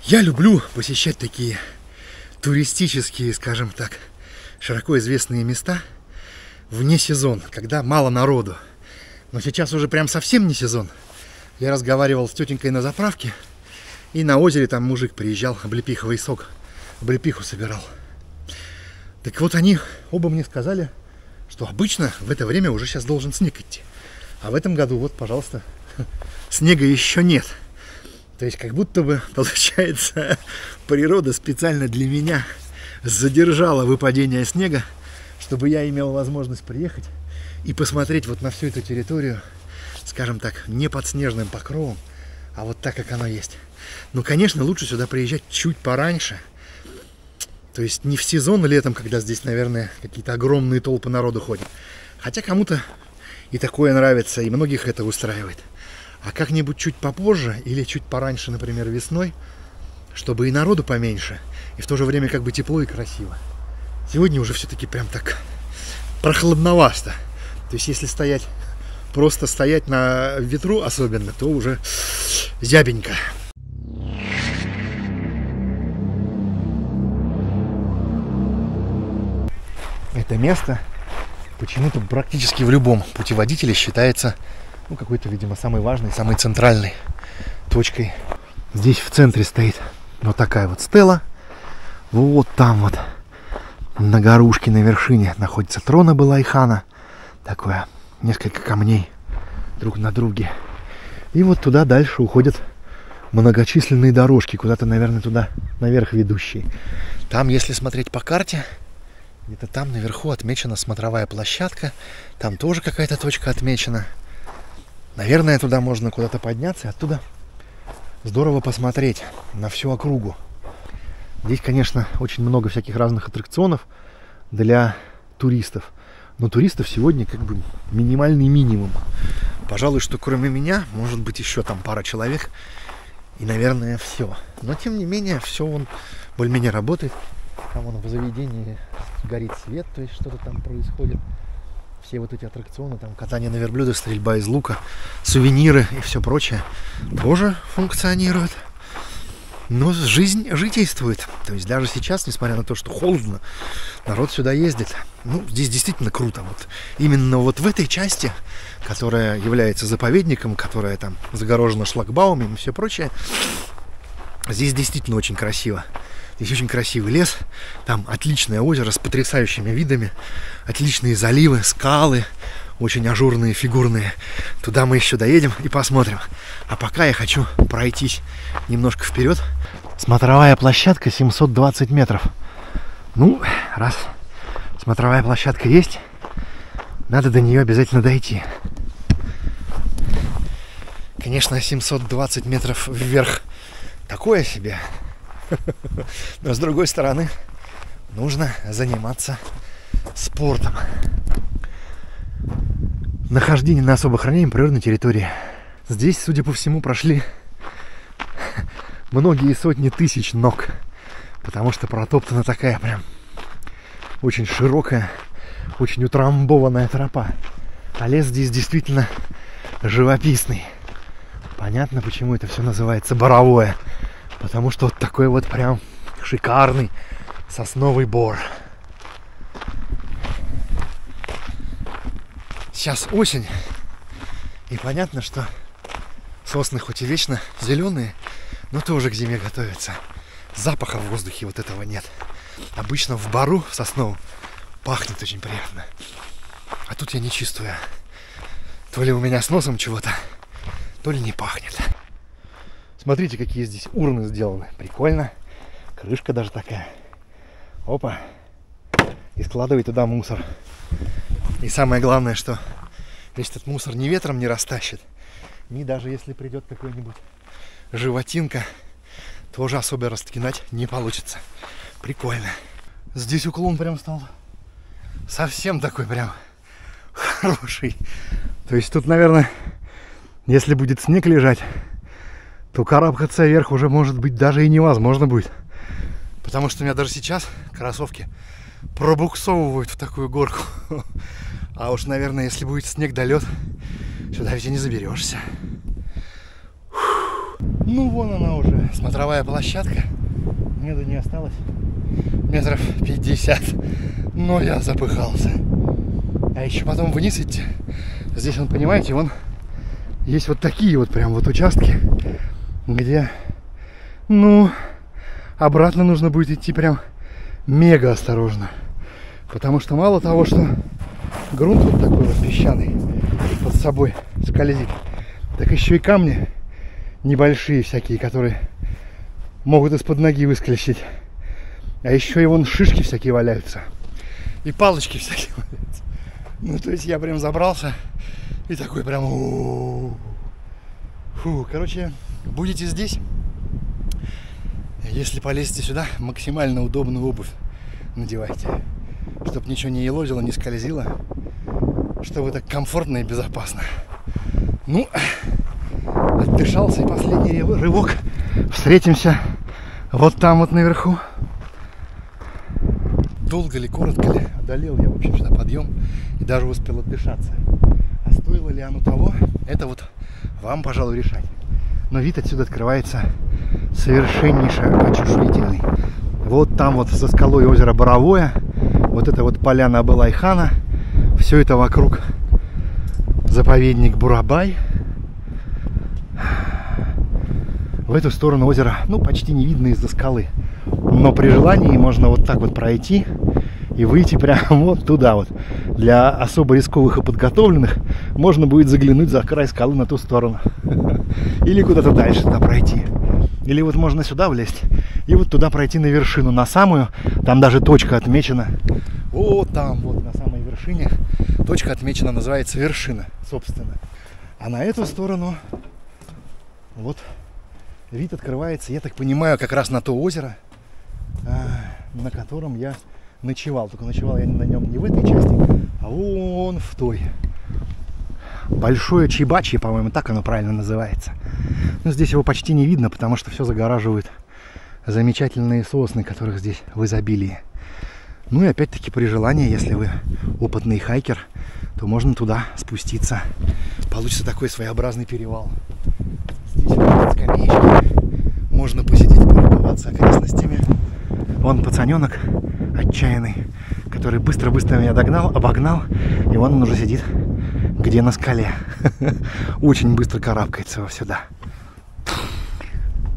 Я люблю посещать такие туристические, скажем так, широко известные места вне сезона, когда мало народу. Но сейчас уже прям совсем не сезон. Я разговаривал с тетенькой на заправке, и на озере там мужик приезжал, облепиховый сок, облепиху собирал. Так вот они оба мне сказали, что обычно в это время уже сейчас должен снег идти. А в этом году, вот, пожалуйста, снега еще нет. То есть как будто бы, получается, природа специально для меня задержала выпадение снега, чтобы я имел возможность приехать и посмотреть вот на всю эту территорию, скажем так, не под снежным покровом, а вот так, как оно есть. Ну, конечно, лучше сюда приезжать чуть пораньше. То есть не в сезон летом, когда здесь, наверное, какие-то огромные толпы народу ходят. Хотя кому-то и такое нравится, и многих это устраивает. А как-нибудь чуть попозже или чуть пораньше, например, весной, чтобы и народу поменьше, и в то же время как бы тепло и красиво. Сегодня уже все-таки прям так прохладновато. То есть если стоять, просто стоять на ветру особенно, то уже зябенько. Это место почему-то практически в любом путеводителе считается, ну, какой-то, видимо, самой важной, самой центральной точкой. Здесь в центре стоит вот такая вот стела. Вот там вот на горушке, на вершине находится трон Абылай-хана. Такое, несколько камней друг на друге. И вот туда дальше уходят многочисленные дорожки, куда-то, наверное, туда наверх ведущие. Там, если смотреть по карте, где-то там наверху отмечена смотровая площадка. Там тоже какая-то точка отмечена. Наверное, туда можно куда-то подняться и оттуда здорово посмотреть на всю округу. Здесь, конечно, очень много всяких разных аттракционов для туристов. Но туристов сегодня как бы минимальный минимум. Пожалуй, что кроме меня, может быть, еще там пара человек. И, наверное, все. Но, тем не менее, все вон более-менее работает. Там вон в заведении горит свет, то есть что-то там происходит. Все вот эти аттракционы, там катание на верблюдах, стрельба из лука, сувениры и все прочее тоже функционируют. Но жизнь житействует. То есть даже сейчас, несмотря на то, что холодно, народ сюда ездит. Ну, здесь действительно круто. Вот именно вот в этой части, которая является заповедником, которая там загорожена шлагбаумом и все прочее, здесь действительно очень красиво. Здесь очень красивый лес, там отличное озеро с потрясающими видами, отличные заливы, скалы, очень ажурные, фигурные. Туда мы еще доедем и посмотрим. А пока я хочу пройтись немножко вперед. Смотровая площадка 720 метров. Ну, раз смотровая площадка есть, надо до нее обязательно дойти. Конечно, 720 метров вверх такое себе. Но с другой стороны, нужно заниматься спортом. Нахождение на особо охраняемой природной территории. Здесь, судя по всему, прошли многие сотни тысяч ног, потому что протоптана такая прям очень широкая, очень утрамбованная тропа. А лес здесь действительно живописный. Понятно, почему это все называется боровое. Потому что вот такой вот прям шикарный сосновый бор. Сейчас осень. И понятно, что сосны хоть и вечно зеленые, но тоже к зиме готовятся. Запаха в воздухе вот этого нет. Обычно в бору в сосновом пахнет очень приятно. А тут я не чувствую. То ли у меня с носом чего-то, то ли не пахнет. Смотрите, какие здесь урны сделаны. Прикольно. Крышка даже такая. Опа. И складывай туда мусор. И самое главное, что весь этот мусор ни ветром не растащит, ни даже если придет какой-нибудь животинка, тоже особо раскидать не получится. Прикольно. Здесь уклон прям стал совсем такой прям хороший. То есть тут, наверное, если будет снег лежать, то карабкаться вверх уже, может быть, даже и невозможно будет. Потому что у меня даже сейчас кроссовки пробуксовывают в такую горку. А уж, наверное, если будет снег да лед, сюда ведь и не заберешься. Ну, вон она уже, смотровая площадка. Мне до нее осталось метров 50. Но я запыхался. А еще потом вниз идти. Здесь, вон, понимаете, вон есть вот такие вот прям вот участки, где, ну, обратно нужно будет идти прям мега осторожно. Потому что мало того, что грунт вот такой вот песчаный под собой скользит, так еще и камни небольшие всякие, которые могут из-под ноги выскользить. А еще и вон шишки всякие валяются. И палочки всякие валяются. Ну, то есть я прям забрался и такой прям... Фу, короче, будете здесь, если полезете сюда, максимально удобную обувь надевайте. Чтобы ничего не елозило, не скользило. Чтобы так комфортно и безопасно. Ну, отдышался, и последний рывок. Встретимся вот там вот наверху. Долго ли, коротко ли одолел я, в общем, сюда подъем и даже успел отдышаться. А стоило ли оно того, это вот вам, пожалуй, решать. Но вид отсюда открывается совершеннейше очешуительный. Вот там вот за скалой озеро Боровое, вот это вот поляна Абылай-хана, все это вокруг заповедник Бурабай. В эту сторону озера, ну, почти не видно из-за скалы. Но при желании можно вот так вот пройти и выйти прямо вот туда вот. Для особо рисковых и подготовленных можно будет заглянуть за край скалы на ту сторону. Или куда-то дальше туда пройти. Или вот можно сюда влезть и вот туда пройти на вершину, на самую. Там даже точка отмечена. Вот там вот на самой вершине точка отмечена, называется вершина, собственно. А на эту сторону вот вид открывается, я так понимаю, как раз на то озеро, на котором я ночевал. Только ночевал я на нем не в этой части, а вон в той. Большое Чебачье, по-моему, так оно правильно называется. Но здесь его почти не видно, потому что все загораживают замечательные сосны, которых здесь в изобилии. Ну и опять-таки при желании, если вы опытный хайкер, то можно туда спуститься. Получится такой своеобразный перевал. Здесь вот скамеечки. Можно посидеть, полюбоваться окрестностями. Вон пацаненок отчаянный, который быстро-быстро меня обогнал. И вон он уже сидит где на скале. Очень быстро карабкается сюда.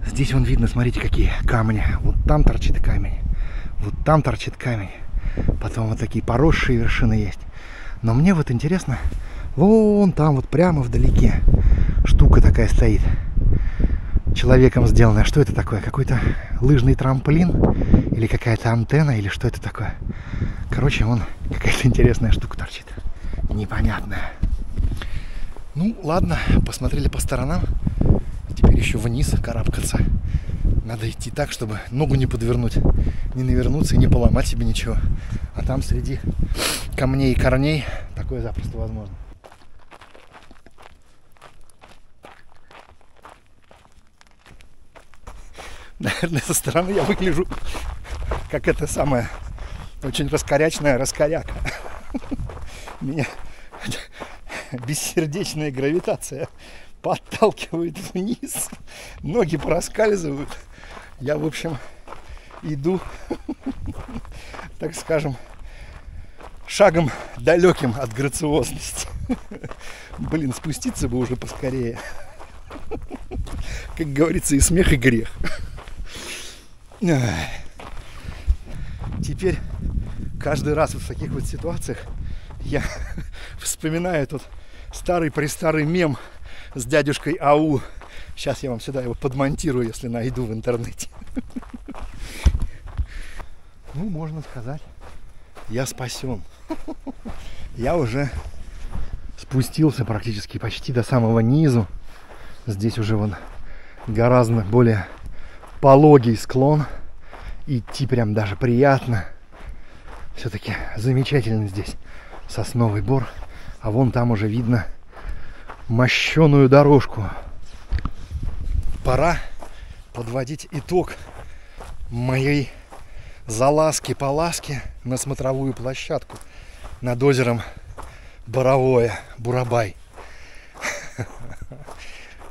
Здесь вон видно, смотрите, какие камни. Вот там торчит камень. Вот там торчит камень. Потом вот такие поросшие вершины есть. Но мне вот интересно, вон там вот прямо вдалеке штука такая стоит. Человеком сделанная. Что это такое? Какой-то лыжный трамплин? Или какая-то антенна? Или что это такое? Короче, вон какая-то интересная штука торчит. Непонятная. Ну, ладно, посмотрели по сторонам. Теперь еще вниз карабкаться. Надо идти так, чтобы ногу не подвернуть, не навернуться и не поломать себе ничего. А там среди камней и корней такое запросто возможно. Наверное, со стороны я выгляжу как это самое очень раскорячная раскоряка. Меня бессердечная гравитация подталкивает вниз, ноги проскальзывают. Я, в общем, иду, так скажем, шагом далеким от грациозности. Блин, спуститься бы уже поскорее. Как говорится, и смех, и грех. Теперь каждый раз в таких вот ситуациях я вспоминаю тот старый-престарый мем с дядюшкой Ау. Сейчас я вам сюда его подмонтирую, если найду в интернете. Ну, можно сказать, я спасен. Я уже спустился практически почти до самого низу. Здесь уже вон гораздо более пологий склон. Идти прям даже приятно. Все-таки замечательно здесь сосновый бор. А вон там уже видно мощеную дорожку. Пора подводить итог моей залазки-полазки на смотровую площадку над озером Боровое, Бурабай.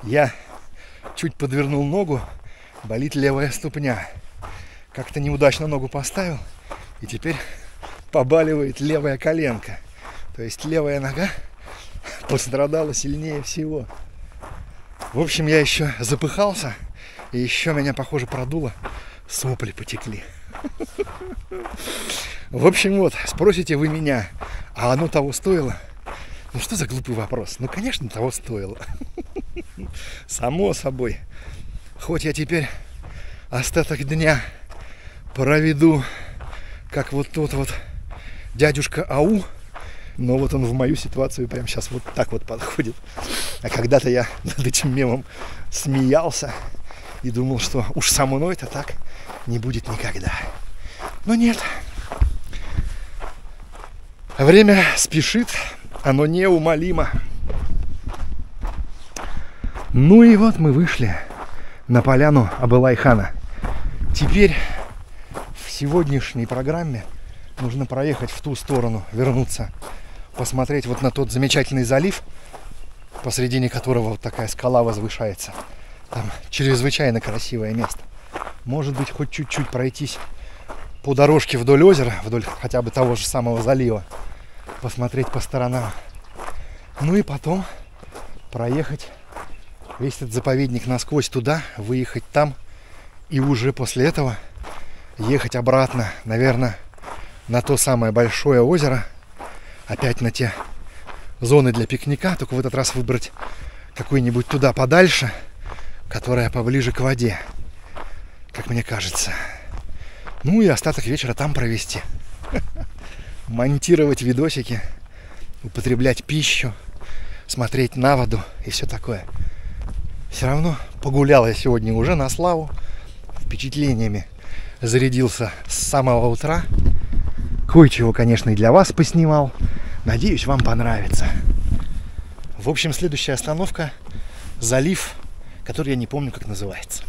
Я чуть подвернул ногу, болит левая ступня. Как-то неудачно ногу поставил, и теперь побаливает левая коленка. То есть левая нога пострадала сильнее всего. В общем, я еще запыхался, и еще меня, похоже, продуло. Сопли потекли. В общем, вот, спросите вы меня, а оно того стоило? Ну что за глупый вопрос? Ну, конечно, того стоило. Само собой. Хоть я теперь остаток дня проведу, как вот тот вот дядюшка Ау, но вот он в мою ситуацию прямо сейчас вот так вот подходит. А когда-то я над этим мемом смеялся и думал, что уж со мной-то так не будет никогда. Но нет. Время спешит, оно неумолимо. Ну и вот мы вышли на поляну Абылай-хана. Теперь в сегодняшней программе нужно проехать в ту сторону, вернуться, посмотреть вот на тот замечательный залив, посредине которого вот такая скала возвышается. Там чрезвычайно красивое место. Может быть, хоть чуть-чуть пройтись по дорожке вдоль озера, вдоль хотя бы того же самого залива, посмотреть по сторонам. Ну и потом проехать весь этот заповедник насквозь туда, выехать там и уже после этого ехать обратно, наверное, на то самое большое озеро, опять на те зоны для пикника, только в этот раз выбрать какой-нибудь туда подальше, которая поближе к воде, как мне кажется. Ну и остаток вечера там провести. Монтировать видосики, употреблять пищу, смотреть на воду и все такое. Все равно погулял я сегодня уже на славу, впечатлениями зарядился с самого утра. Кое-чего, конечно, и для вас поснимал. Надеюсь, вам понравится. В общем, следующая остановка — залив, который я не помню, как называется.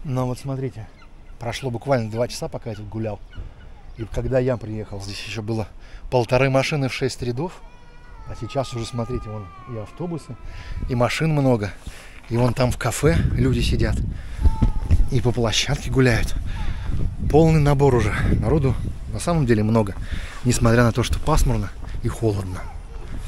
Но вот смотрите, прошло буквально 2 часа, пока я тут гулял. И когда я приехал, здесь еще было 1,5 машины в 6 рядов. А сейчас уже, смотрите, вон и автобусы, и машин много. И вон там в кафе люди сидят. И по площадке гуляют. Полный набор уже. Народу на самом деле много. Несмотря на то, что пасмурно и холодно.